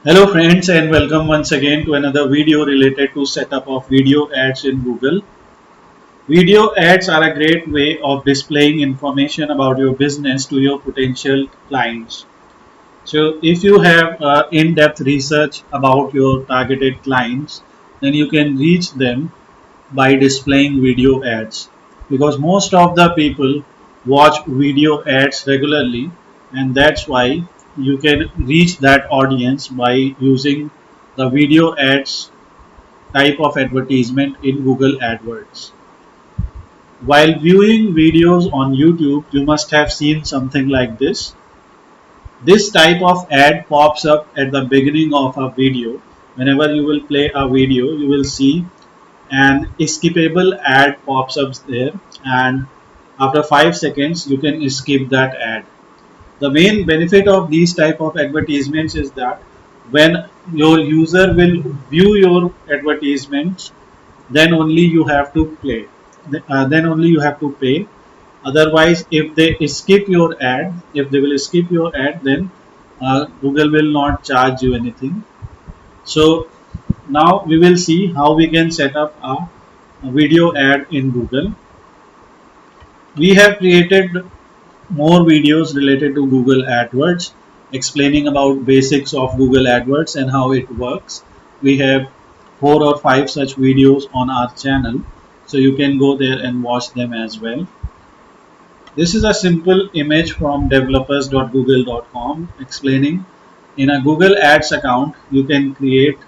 Hello friends and welcome once again to another video related to setup of video ads in Google. Video ads are a great way of displaying information about your business to your potential clients. So if you have in-depth research about your targeted clients, then you can reach them by displaying video ads because most of the people watch video ads regularly, and that's why you can reach that audience by using the video ads type of advertisement in Google AdWords. While viewing videos on YouTube, you must have seen something like this. This type of ad pops up at the beginning of a video. Whenever you will play a video, you will see an skippable ad pops up there, and after 5 seconds you can skip that ad. The main benefit of these type of advertisements is that when your user will view your advertisements, then only you have to play then only you have to pay. Otherwise, if they skip your ad, if they will skip your ad, then Google will not charge you anything. So now we will see how we can set up a video ad in Google. We have created more videos related to Google AdWords, explaining about basics of Google AdWords and how it works. We have 4 or 5 such videos on our channel, so you can go there and watch them as well. This is a simple image from developers.google.com explaining in a Google Ads account you can create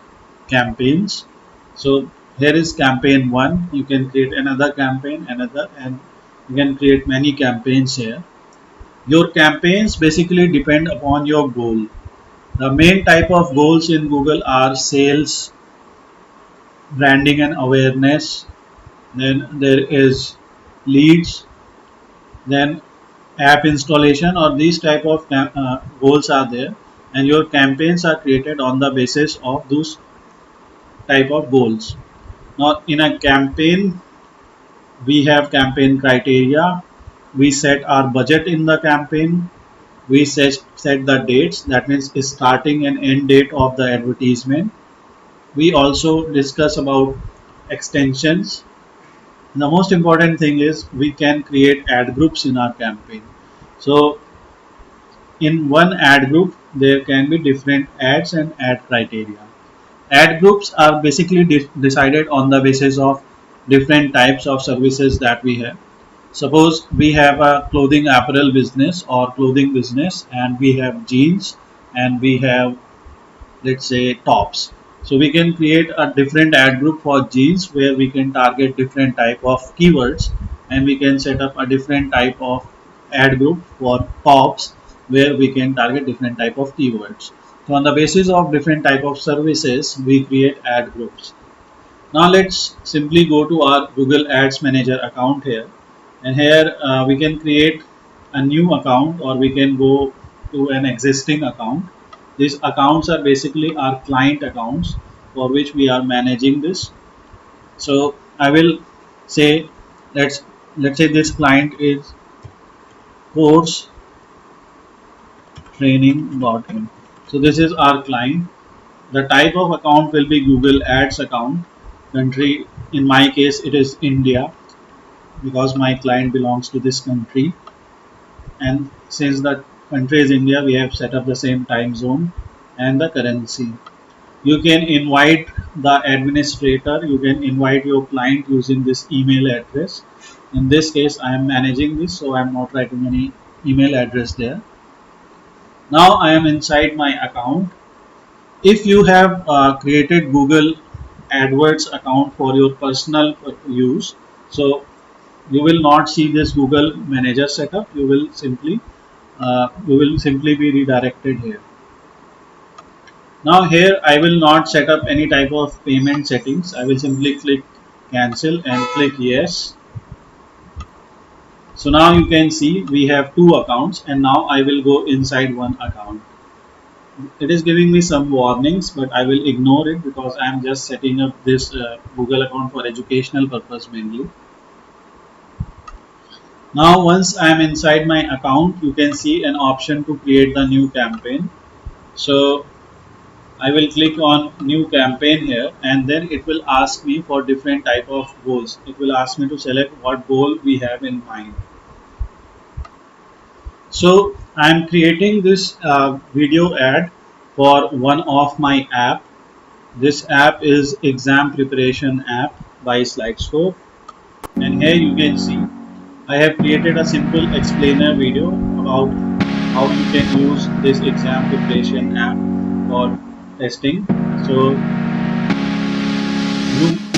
campaigns. So here is campaign 1, you can create another campaign, another, and you can create many campaigns here. Your campaigns basically depend upon your goal. The main type of goals in Google are sales, branding and awareness, then there is leads, then app installation, or these type of goals are there, and your campaigns are created on the basis of those type of goals. Now in a campaign we have campaign criteria, we set our budget in the campaign, we set the dates, that means starting and end date of the advertisement. We also discuss about extensions. The most important thing is we can create ad groups in our campaign. So in one ad group there can be different ads and ad criteria. Ad groups are basically decided on the basis of different types of services that we have. Suppose we have a clothing apparel business or clothing business, and we have jeans, and we have, let's say, tops. So we can create a different ad group for jeans where we can target different type of keywords, and we can set up a different type of ad group for tops where we can target different type of keywords. So on the basis of different type of services, we create ad groups. Now let's simply go to our Google Ads Manager account here, and here we can create a new account, or we can go to an existing account. These accounts are basically our client accounts for which we are managing this. So I will say, let's say this client is course training.in. So this is our client. The type of account will be Google Ads account. Country, in my case it is India, because my client belongs to this country, and since the country is India, we have set up the same time zone and the currency. You can invite the administrator, you can invite your client using this email address. In this case I am managing this, so I am not writing any email address there. Now I am inside my account. If you have created Google AdWords account for your personal use, so you will not see this Google Manager setup. You will simply be redirected here. Now here I will not set up any type of payment settings. I will simply click cancel and click yes. So now you can see we have two accounts, and now I will go inside one account. It is giving me some warnings, but I will ignore it because I am just setting up this Google account for educational purpose mainly. Now once I am inside my account, you can see an option to create the new campaign. So I will click on new campaign here, and then it will ask me for different type of goals. It will ask me to select what goal we have in mind. So I am creating this video ad for one of my app. This app is exam preparation app by Slidescope, and here you can see I have created a simple explainer video about how you can use this exam preparation app for testing. So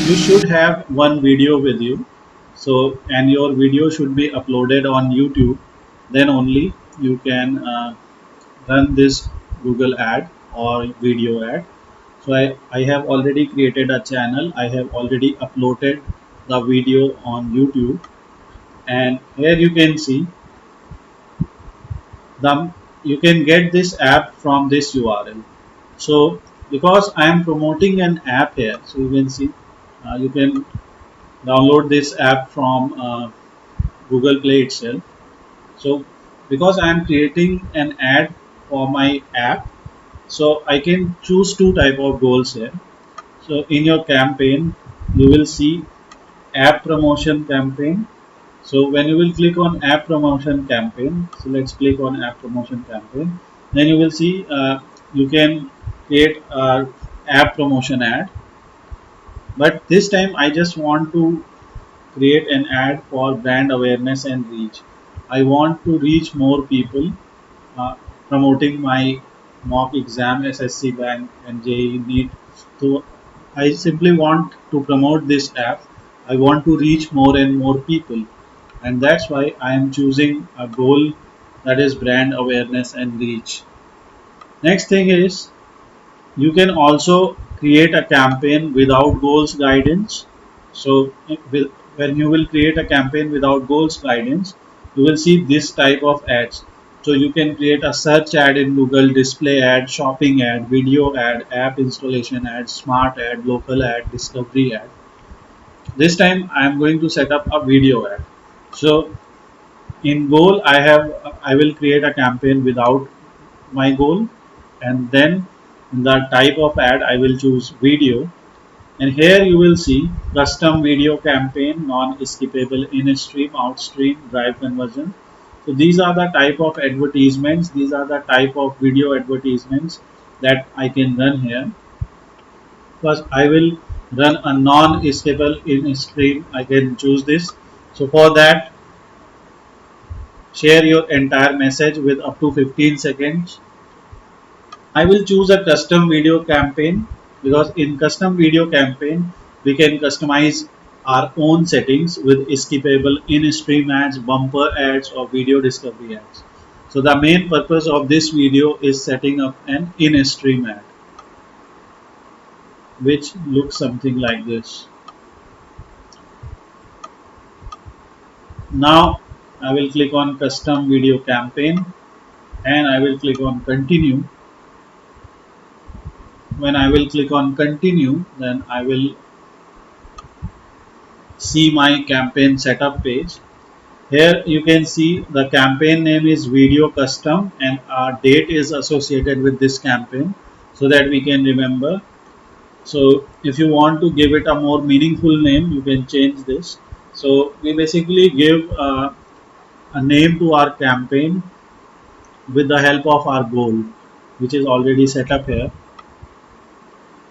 you should have one video with you, so and your video should be uploaded on YouTube, then only you can run this Google ad or video ad. So I have already created a channel. I have already uploaded the video on YouTube, and here you can see the you can get this app from this URL. So because I am promoting an app here, so you can see you can download this app from Google Play itself. So because I am creating an ad for my app, so I can choose two type of goals here. So in your campaign, you will see app promotion campaign. So when you will click on app promotion campaign, so let's click on app promotion campaign. Then you will see you can create a app promotion ad. But this time I just want to create an ad for brand awareness and reach. I want to reach more people uh, promoting my mock exam, SSC Bank and JEE NEET. So I simply want to promote this app. I want to reach more and more people, and that's why I am choosing a goal that is brand awareness and reach. Next thing is you can also create a campaign without goals guidance. So when you will create a campaign without goals guidance, you will see this type of ads. So you can create a search ad in Google, display ad, shopping ad, video ad, app installation ad, smart ad, local ad, discovery ad. This time I am going to set up a video ad. So in goal I will create a campaign without my goal, and then in the type of ad I will choose video, and here you will see custom video campaign, non-skippable, in-stream, out-stream, drive conversion. So these are the type of advertisements, these are the type of video advertisements that I can run here. First I will run a non-skippable in-stream. I can choose this. So for that, share your entire message with up to 15 seconds. I will choose a custom video campaign because in custom video campaign we can customize our own settings with skippable in-stream ads, bumper ads or video discovery ads. So the main purpose of this video is setting up an in-stream ad which looks something like this. Now I will click on custom video campaign and I will click on continue. When I will click on continue, then I will see my campaign setup page. Here you can see the campaign name is video custom and our date is associated with this campaign so that we can remember. So if you want to give it a more meaningful name, you can change this. So we basically give a name to our campaign with the help of our goal, which is already set up here.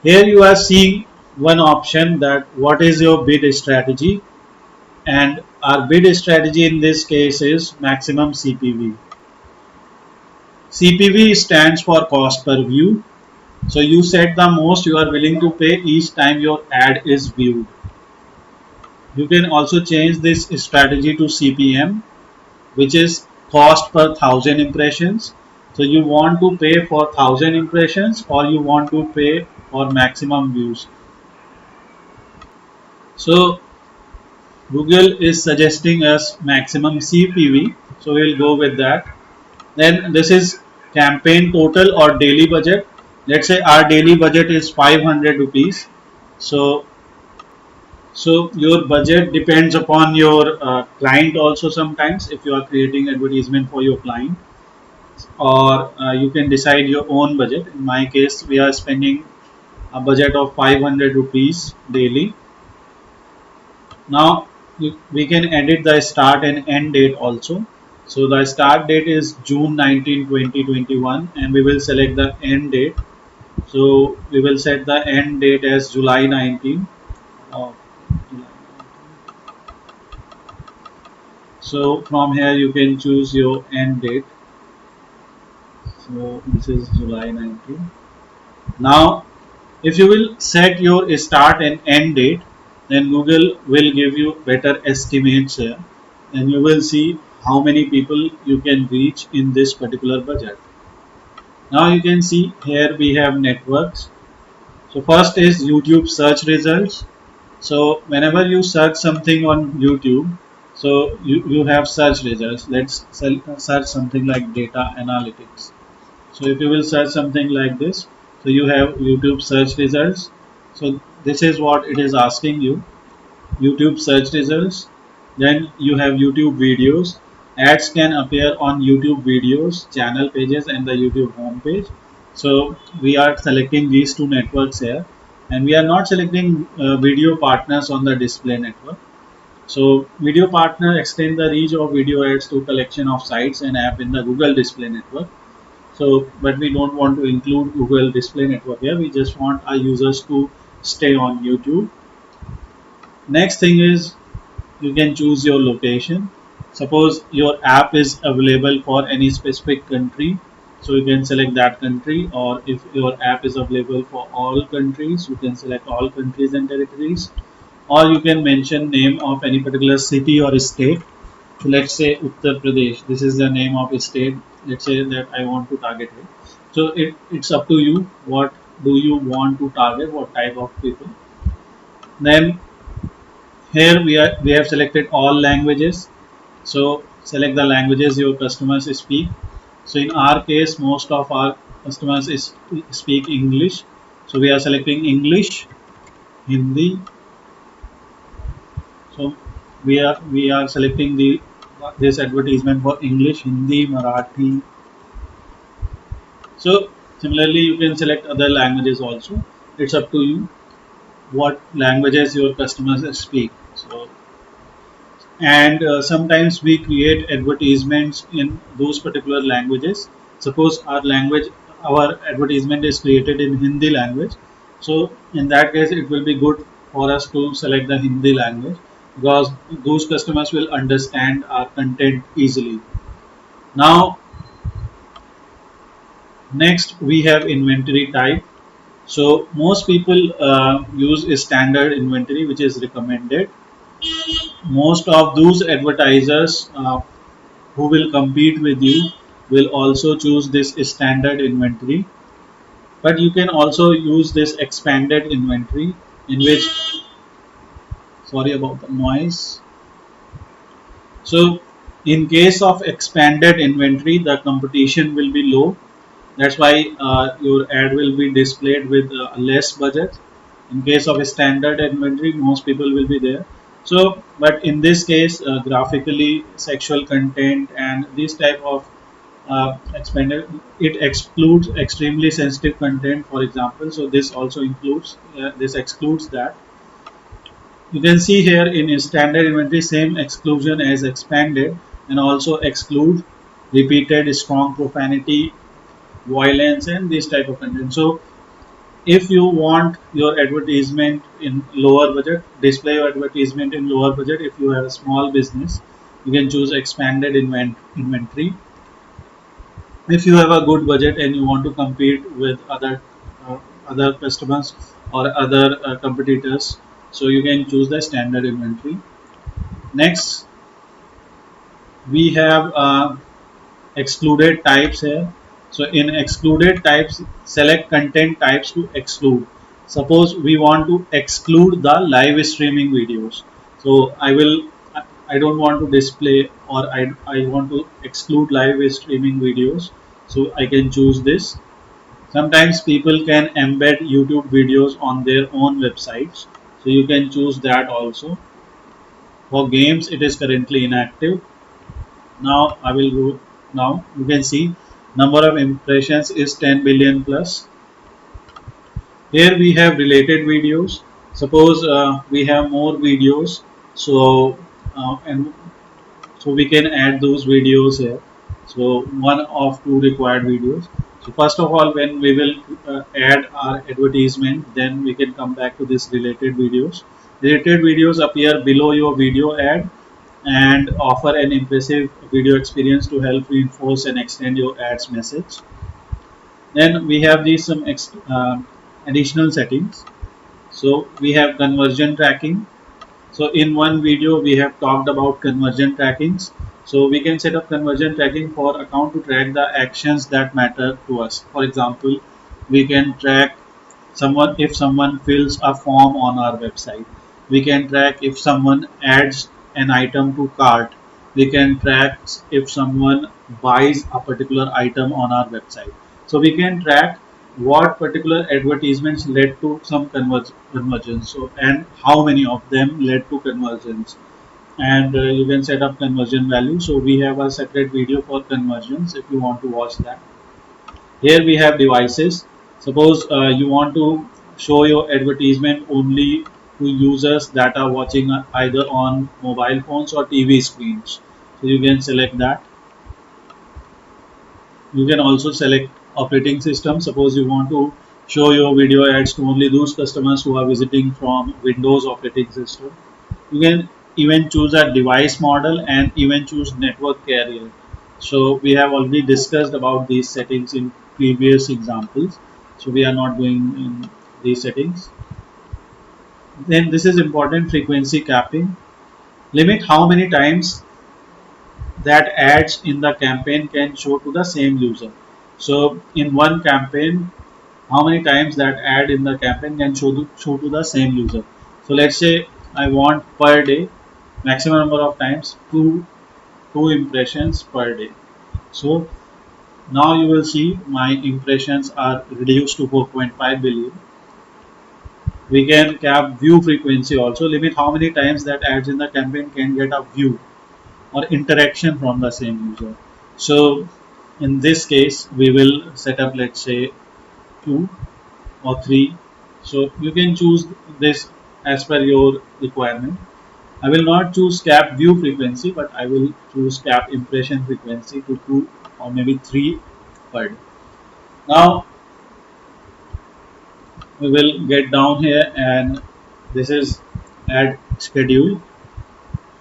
Here you are seeing one option, that what is your bid strategy, and our bid strategy in this case is maximum CPV. CPV stands for cost per view. So you set the most you are willing to pay each time your ad is viewed. You can also change this strategy to CPM, which is cost per 1,000 impressions. So you want to pay for 1,000 impressions or you want to pay for maximum views. So Google is suggesting us maximum CPV, so we'll go with that. Then this is campaign total or daily budget. Let's say our daily budget is 500 rupees. So your budget depends upon your client also. Sometimes if you are creating advertisement for your client, or you can decide your own budget. In my case, we are spending a budget of 500 rupees daily. Now we can edit the start and end date also. So the start date is June 19, 2021, and we will select the end date. So we will set the end date as July 19. uh, So from here you can choose your end date. So this is July 19. Now if you will set your start and end date, then Google will give you better estimates here, and you will see how many people you can reach in this particular budget. Now you can see here we have networks. So first is YouTube search results. So whenever you search something on YouTube, so you have search results. Let's search something like data analytics. So if you will search something like this, so you have YouTube search results. So this is what it is asking you: YouTube search results. Then you have YouTube videos. Ads can appear on YouTube videos, channel pages, and the YouTube homepage. So we are selecting these two networks here, and we are not selecting video partners on the display network. So video partner extend the reach of video ads to collection of sites and app in the Google Display Network. So, but we don't want to include Google Display Network here. We just want our users to stay on YouTube. Next thing is you can choose your location. Suppose your app is available for any specific country, so you can select that country, or if your app is available for all countries, you can select all countries and territories, or you can mention name of any particular city or state. So let's say Uttar Pradesh. This is the name of a state. Let's say that I want to target it. So it's up to you. What do you want to target? What type of people? Then here we have selected all languages. So select the languages your customers speak. So in our case, most of our customers speak English. So we are selecting English, Hindi. So we are selecting the this advertisement for English, Hindi, Marathi. So similarly, you can select other languages also. It's up to you what languages your customers speak. So and sometimes we create advertisements in those particular languages. Suppose our advertisement is created in Hindi language. So in that case, it will be good for us to select the Hindi language because those customers will understand our content easily. Now next we have inventory type. So most people use a standard inventory which is recommended. Most of those advertisers who will compete with you will also choose this standard inventory, but you can also use this expanded inventory in which, sorry about the noise. So in case of expanded inventory, the competition will be low. That's why your ad will be displayed with less budget. In case of a standard inventory, most people will be there. So but in this case, graphically sexual content and this type of expanded, it excludes extremely sensitive content, for example. So this also includes this excludes that. You can see here in standard inventory, same exclusion as expanded, and also exclude repeated strong profanity, violence, and this type of content. So if you want your advertisement in lower budget, display your advertisement in lower budget. If you have a small business, you can choose expanded inventory. If you have a good budget and you want to compete with uh, other customers or other competitors, so you can choose the standard inventory. Next we have excluded types here. So in excluded types, select content types to exclude. Suppose we want to exclude the live streaming videos. So I don't want to display, or I want to exclude live streaming videos. So I can choose this. Sometimes people can embed YouTube videos on their own websites. So you can choose that also. For games, it is currently inactive. Now I will go. Now you can see Number of impressions is 10 billion plus. Here we have related videos. Suppose we have more videos, so and so we can add those videos here. So one of two required videos. So first of all, when we will add our advertisement, then we can come back to this related videos. Related videos appear below your video ad and offer an impressive video experience to help reinforce and extend your ads message. Then we have these some additional settings. So we have conversion tracking. So in one video we have talked about conversion trackings. So we can set up conversion tracking for account to track the actions that matter to us. For example, we can track someone if someone fills a form on our website. We can track if someone adds an item to cart. We can track if someone buys a particular item on our website. So we can track what particular advertisements led to some conversions, so and how many of them led to conversions. And you can set up conversion value. So we have a separate video for conversions if you want to watch that. Here we have devices. Suppose you want to show your advertisement only to users that are watching either on mobile phones or TV screens. So you can select that. You can also select operating system. Suppose you want to show your video ads to only those customers who are visiting from Windows operating system. You can even choose a device model and even choose network carrier. So we have already discussed about these settings in previous examples, so we are not going in these settings. Then this is important: frequency capping. Limit how many times that ads in the campaign can show to the same user. So in one campaign, how many times that ad in the campaign can show to the same user. So let's say I want per day maximum number of times two impressions per day. So now you will see my impressions are reduced to 4.5 billion. We can cap view frequency also, limit how many times that ads in the campaign can get a view or interaction from the same user. So in this case we will set up, let's say, 2 or 3. So you can choose this as per your requirement. I will not choose cap view frequency, but I will choose cap impression frequency to 2 or maybe 3 per day. Now we will get down here, and this is ad schedule.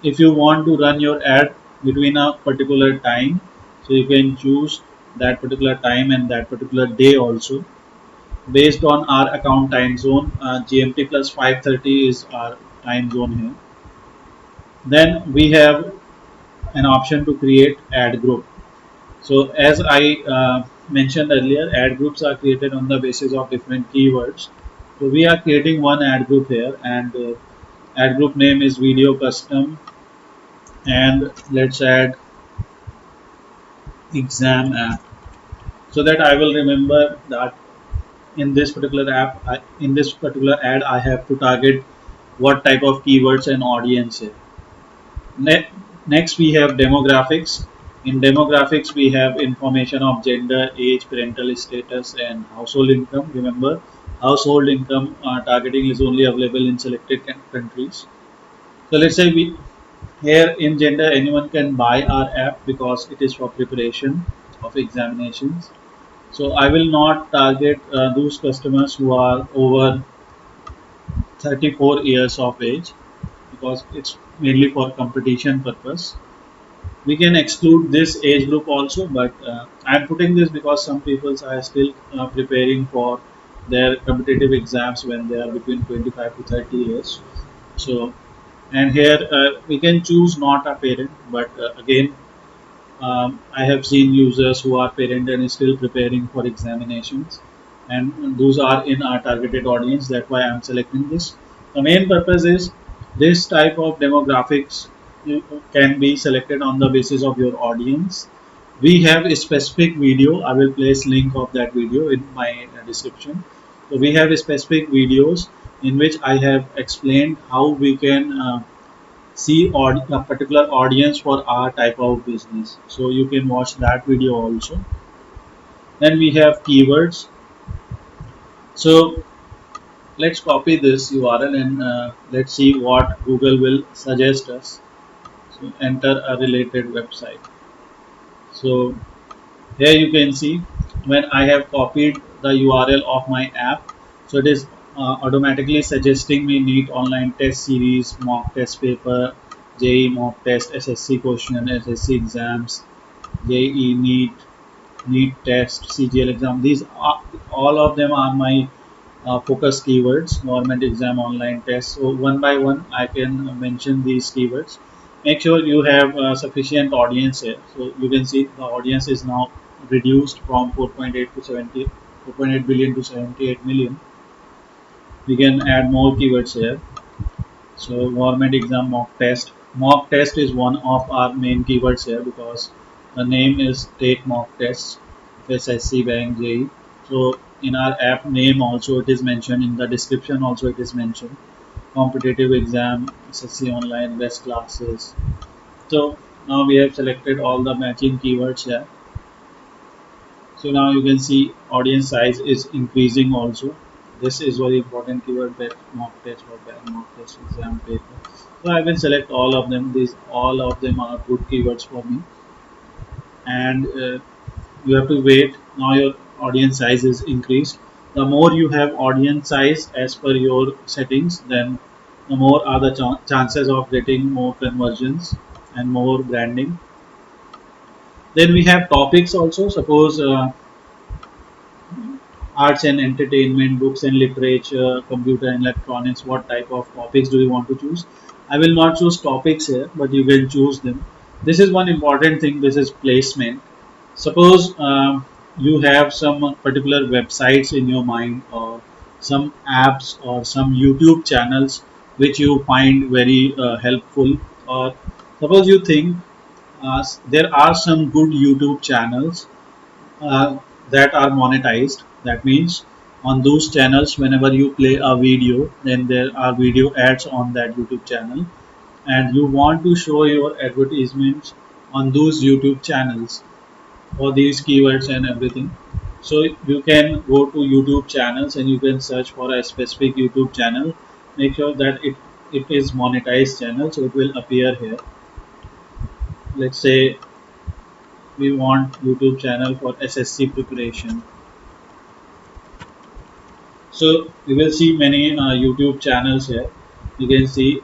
If you want to run your ad between a particular time, so you can choose that particular time and that particular day also, based on our account time zone. GMT plus 5:30 is our time zone here. Then we have an option to create ad group. So as I mentioned earlier, ad groups are created on the basis of different keywords. So we are creating one ad group here, and ad group name is video custom, and let's add exam app, so that I will remember that in this particular in this particular ad, I have to target what type of keywords and audience here. Next, we have demographics. In demographics, we have information of gender, age, parental status, and household income. Remember, household income targeting is only available in selected countries. So let's say we here in gender, anyone can buy our app because it is for preparation of examinations. So I will not target those customers who are over 34 years of age because it's mainly for competition purpose. We can exclude this age group also, but I'm putting this because some people are still preparing for their competitive exams when they are between 25 to 30 years. So, and here we can choose not a parent, but again, I have seen users who are parent and still preparing for examinations, and those are in our targeted audience. That's why I'm selecting this. The main purpose is this type of demographics can be selected on the basis of your audience. We have a specific video. I will place link of that video in my description. So we have a specific videos in which I have explained how we can see a particular audience for our type of business. So you can watch that video also. Then we have keywords. So let's copy this URL and let's see what Google will suggest us. So enter a related website. So here you can see when I have copied the URL of my app, so it is automatically suggesting me NEET online test series, mock test paper, JEE mock test, SSC question, SSC exams, JEE NEET, NEET test, CGL exam. These are, all of them are my focus keywords, government exam online test. So one by one I can mention these keywords. Make sure you have sufficient audience here. So you can see the audience is now reduced from 4.8 to 4.8 billion to 78 million. We can add more keywords here. So government exam mock test. Mock test is one of our main keywords here because the name is take mock tests, SSC bank JEE. So in our app name also it is mentioned, in the description also it is mentioned. Competitive exam, SSC online, best classes. So now we have selected all the matching keywords here. So now you can see audience size is increasing also. This is very important keyword, that mock test or that mock test exam paper. So I will select all of them. These all of them are good keywords for me, and you have to wait. Now your audience size is increased. The more you have audience size as per your settings, then the more are the chances of getting more conversions and more branding. Then we have topics also. Suppose arts and entertainment, books and literature, computer and electronics, what type of topics do you want to choose? I will not choose topics here, but you can choose them. This is one important thing, this is placement. Suppose you have some particular websites in your mind, or some apps or some YouTube channels which you find very helpful, or suppose you think there are some good YouTube channels uh, that are monetized. That means on those channels, whenever you play a video, then there are video ads on that YouTube channel, and you want to show your advertisements on those YouTube channels for these keywords and everything. So you can go to YouTube channels and you can search for a specific YouTube channel. Make sure that it is monetized channel, so it will appear here. Let's say we want YouTube channel for SSC preparation. So you will see many YouTube channels here. You can see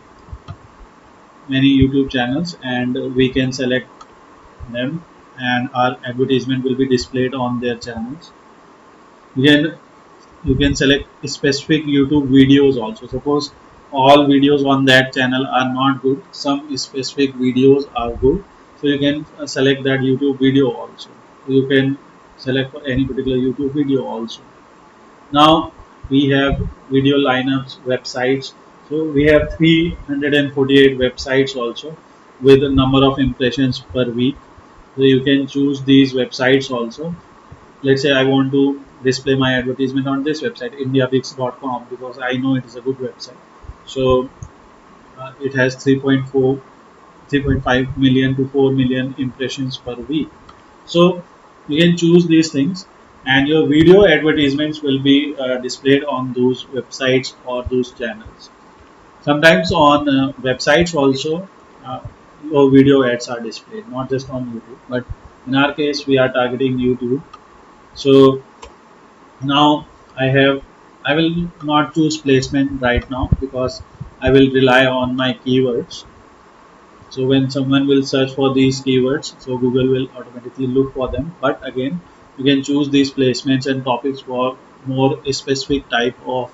many YouTube channels, and we can select them, and our advertisement will be displayed on their channels. You can select specific YouTube videos also. Suppose all videos on that channel are not good, some specific videos are good, so you can select that YouTube video also. You can select for any particular YouTube video also. Now we have video lineups, websites. So we have 348 websites also with a number of impressions per week. So you can choose these websites also. Let's say I want to display my advertisement on this website, indiabix.com, because I know it is a good website. So it has 3.5 million to 4 million impressions per week. So you can choose these things, and your video advertisements will be displayed on those websites or those channels. Sometimes on websites also, uh, your video ads are displayed, not just on YouTube. But in our case, we are targeting YouTube. So now I will not choose placement right now because I will rely on my keywords. So when someone will search for these keywords, so Google will automatically look for them. But again, you can choose these placements and topics for more specific type of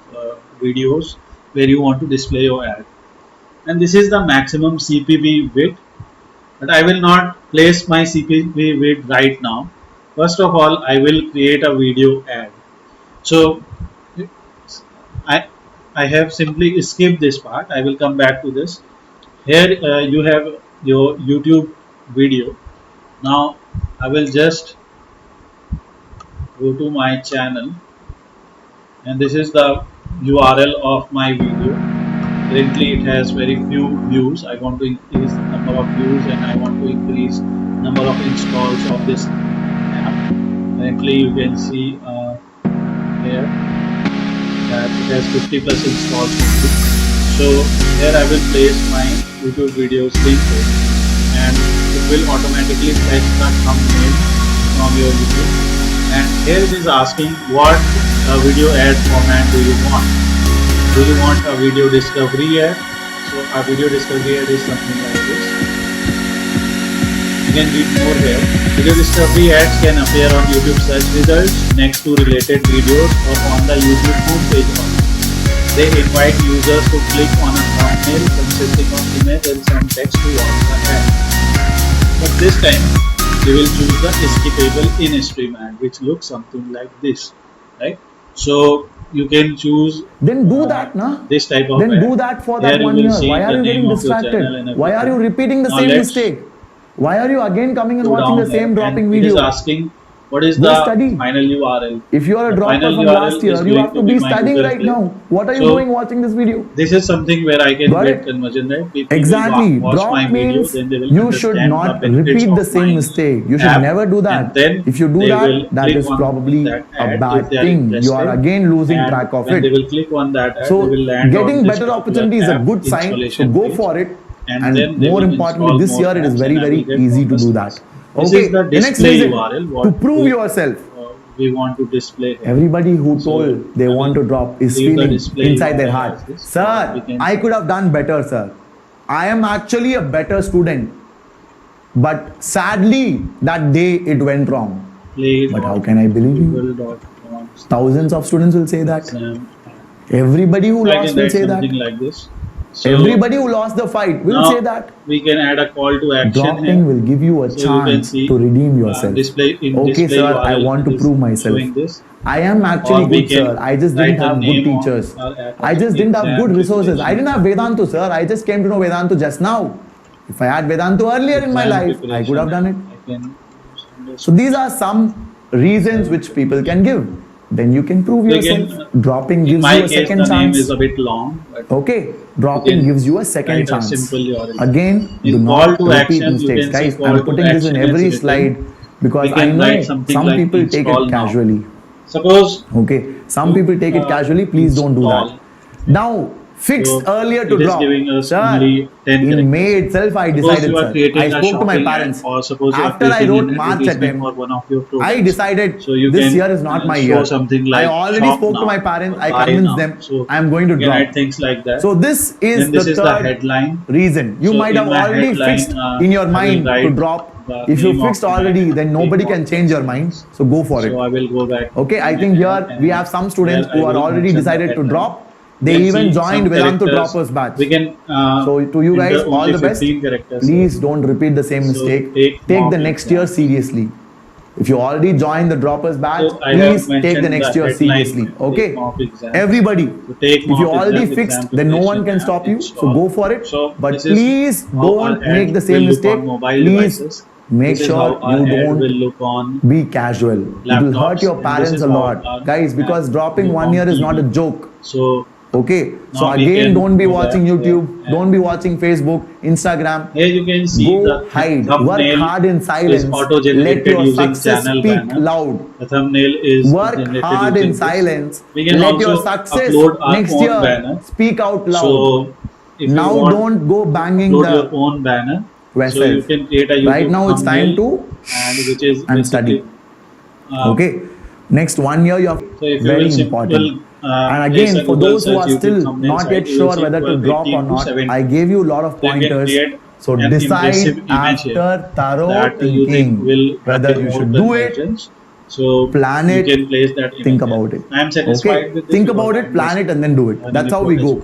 videos where you want to display your ad. And this is the maximum CPV width, but I will not place my CPV width right now. First of all, I will create a video ad. So I I have simply skipped this part. I will come back to this. Here you have your YouTube video. Now I will just go to my channel, and this is the URL of my video. Currently it has very few views. I want to increase the number of views, and I want to increase number of installs of this app. Currently you can see here that it has 50 plus installs only. So here I will place my YouTube videos link and it will automatically fetch the thumbnail from your YouTube. And here it is asking what video ad format do you want. Do you want a video discovery ad? So a video discovery ad is something like this. You can read more here. Video discovery ads can appear on YouTube search results next to related videos or on the YouTube homepage. They invite users to click on a thumbnail consisting of image and some text to watch the ad. But this time, we will choose the skippable in-stream ad, which looks something like this, right? So you can choose. Then do that, na? This type of then ad. do that for that 1 year. Why are you getting distracted? Why are you repeating the same mistake? Why are you again coming and watching the same dropping video? It is asking what is the final URL. If you are a dropper from last year, you have to be studying right now. What are you doing watching this video? This is something where I can get conversion, right? People exactly. Watch Drop my means video, you should not repeat the same mistake. You should never do that. If you do that, that is probably a bad thing. You are again losing track of it. They will click on that. So getting better opportunity is a good sign. So go for it. And more importantly, this year it is very, very easy to do that. Okay, the next reason, to prove yourself. We want to display here. Everybody who told they want to drop is feeling inside their heart, sir, I could have done better, sir. I am actually a better student. But sadly, that day it went wrong. But how can I believe you? Thousands of students will say that. Everybody who lost will say that. Like this. So everybody who lost the fight will say that. We can add a call to action. Dropping will give you a chance to redeem yourself. Okay, sir, I want to prove myself. I am actually good, sir. I just didn't have good teachers. I just didn't have good resources. I didn't have Vedantu, sir. I just came to know Vedantu just now. If I had Vedantu earlier in my life, I could have done it. So these are some reasons which people can give. Then you can prove yourself. Dropping gives you a second chance. Name is a bit long. Okay, dropping gives you a second chance. Again, do not repeat mistakes, guys. I'm putting this in every slide because I know some people take it casually. Suppose. Okay, some people take it casually. Please don't do that. Now, fixed earlier to drop. Sir, in May itself I decided, sir. I spoke to my parents. After I wrote March attempt, I decided this year is not my year. I already spoke to my parents. I convinced them I am going to drop. Things like that. So this is the third reason. You might have already fixed in your mind to drop. If you fixed already, then nobody can change your mind. So go for it. So I will go back. Okay, I think here we have some students who are already decided to drop. They even joined Vedantu Droppers batch. So to you guys, all the best. Please don't repeat the same mistake. Take the next year seriously. If you already joined the Droppers batch, please take the next year seriously. Okay? Everybody, if you already fixed, then no one can stop you. So go for it. But please don't make the same mistake. Please make sure you don't be casual. It will hurt your parents a lot. Guys, because dropping 1 year is not a joke. Okay, so again, don't be watching YouTube, don't be watching Facebook, Instagram. Here you can see go hide, work hard in silence, let your success speak loud. The thumbnail is work hard in silence, let your success next year speak out loud. So now don't go banging your own banner. So you can create a YouTube right now it's time to and study. Okay, next 1 year you have very important. And again, for those who are still not yet sure whether to drop or not, I gave you a lot of pointers. So decide after thorough thinking whether you should do it, plan it, think about it. Okay, think about it, plan it, and then do it. That's how we go.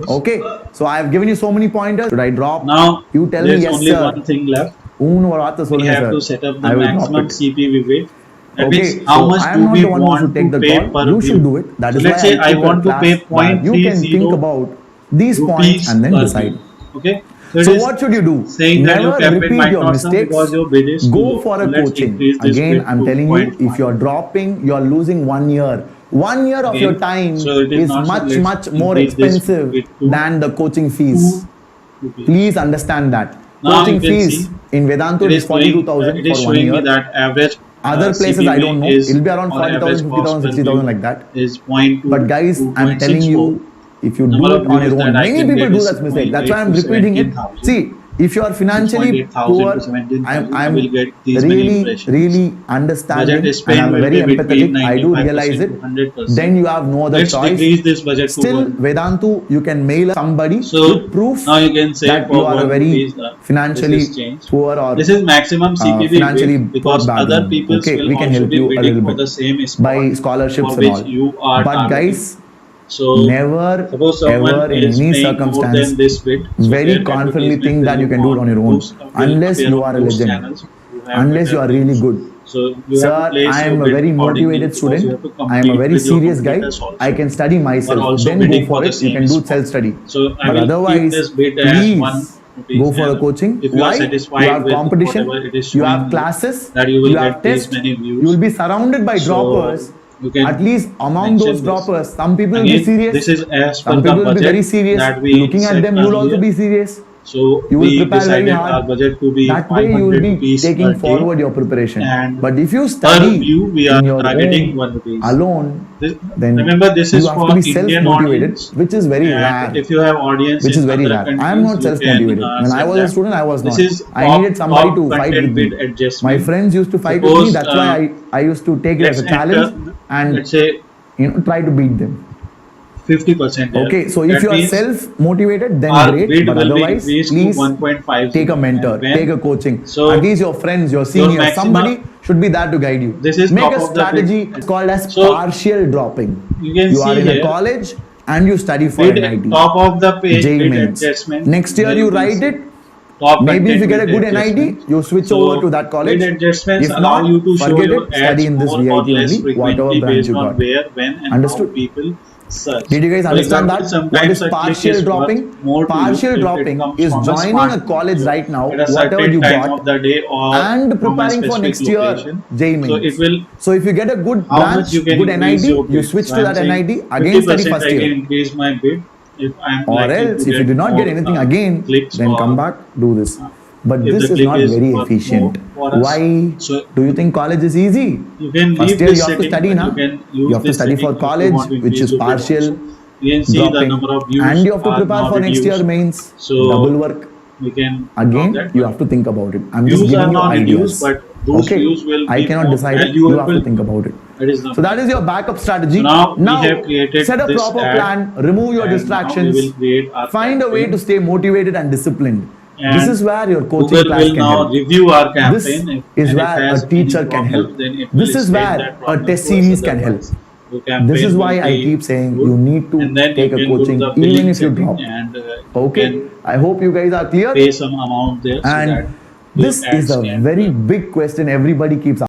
Okay, so I have given you so many pointers. Should I drop? Now, you tell me yes, only sir. One thing left. We have to set up the maximum CPV weight. Okay, how much I am not the one who should take the call. You should do it. That is why let's say I want to pay 0.30 you can think about these points and then decide. Okay. So what should you do? Never repeat your mistakes. Go for a coaching. Again, I'm telling you, if you're dropping, you're losing 1 year. 1 year of your time is much more expensive than the coaching fees. Please understand that. Coaching fees in Vedantu is 42,000 for 1 year. That average Other places I don't know. It'll be around 40,000, 50,000, 60,000 like that. But guys, I'm telling you, if you do it on your own, many people do that mistake. That's why I'm repeating it. See, if you are financially poor, I'm really understanding and I'm very empathetic. I do realize it. Then you have no other choice. Still, Vedantu, you can mail somebody with proof that you are a very financially poor or this is maximum CPV financially because other people we can help you a little bit by scholarships and all. But guys, so never ever in any circumstance very confidently think that you can do it on your own unless you are a legend, unless you are really good. Sir, I am a very motivated student. I am a very serious guy. I can study myself. Then go for it. You can do self-study. But otherwise, please go for a coaching. Why? You have competition. You have classes. You have tests. You will be surrounded by droppers. At least among those droppers, some people will be serious. Some people will be very serious. Looking at them, you will also be serious. So you will prepare very hard. That way you will be taking forward your preparation. But if you study in your own alone, then remember this is you have to be self-motivated, which is very rare. If you have audience, which is very rare. I am not self-motivated. When I was a student, I was not. I needed somebody to fight with me. My friends used to fight with me. That's why I used to take it as a challenge and let's say try to beat them. 50%. Okay, so if you are self-motivated, then great. But otherwise, please take a mentor, take a coaching. So at least your friends, your seniors, somebody should be there to guide you. Make a strategy called as partial dropping. You are in a college and you study for NIT. Top of the page, JEE Mains. Next year you write it. Maybe if you get a good NIT, you switch over to that college. If not, forget it. Study in this VIP only, whatever branch you got. Understood? Did you guys understand that? What is partial dropping? Partial dropping is joining a college right now, whatever you got, and preparing for next year JEE Mains. So if you get a good branch, good NIT, you switch to that NIT, again study first year. Or else, if you do not get anything again, then come back, do this. But this is not very efficient. Why do you think college is easy? First year you have to study now. You have to study for college, which is partial dropping, and you have to prepare for next year mains. Double work. Again, you have to think about it. I'm just giving you ideas. Okay, I cannot decide. You have to think about it. So that is your backup strategy. Now set a proper plan. Remove your distractions. Find a way to stay motivated and disciplined. This is where your coaching class can help. Review our campaign. This is where a teacher can help. This is where a test series can help. This is why I keep saying you need to take a coaching even if you drop. Okay, I hope you guys are clear. Pay some amount there. And this is a very big question everybody keeps asking.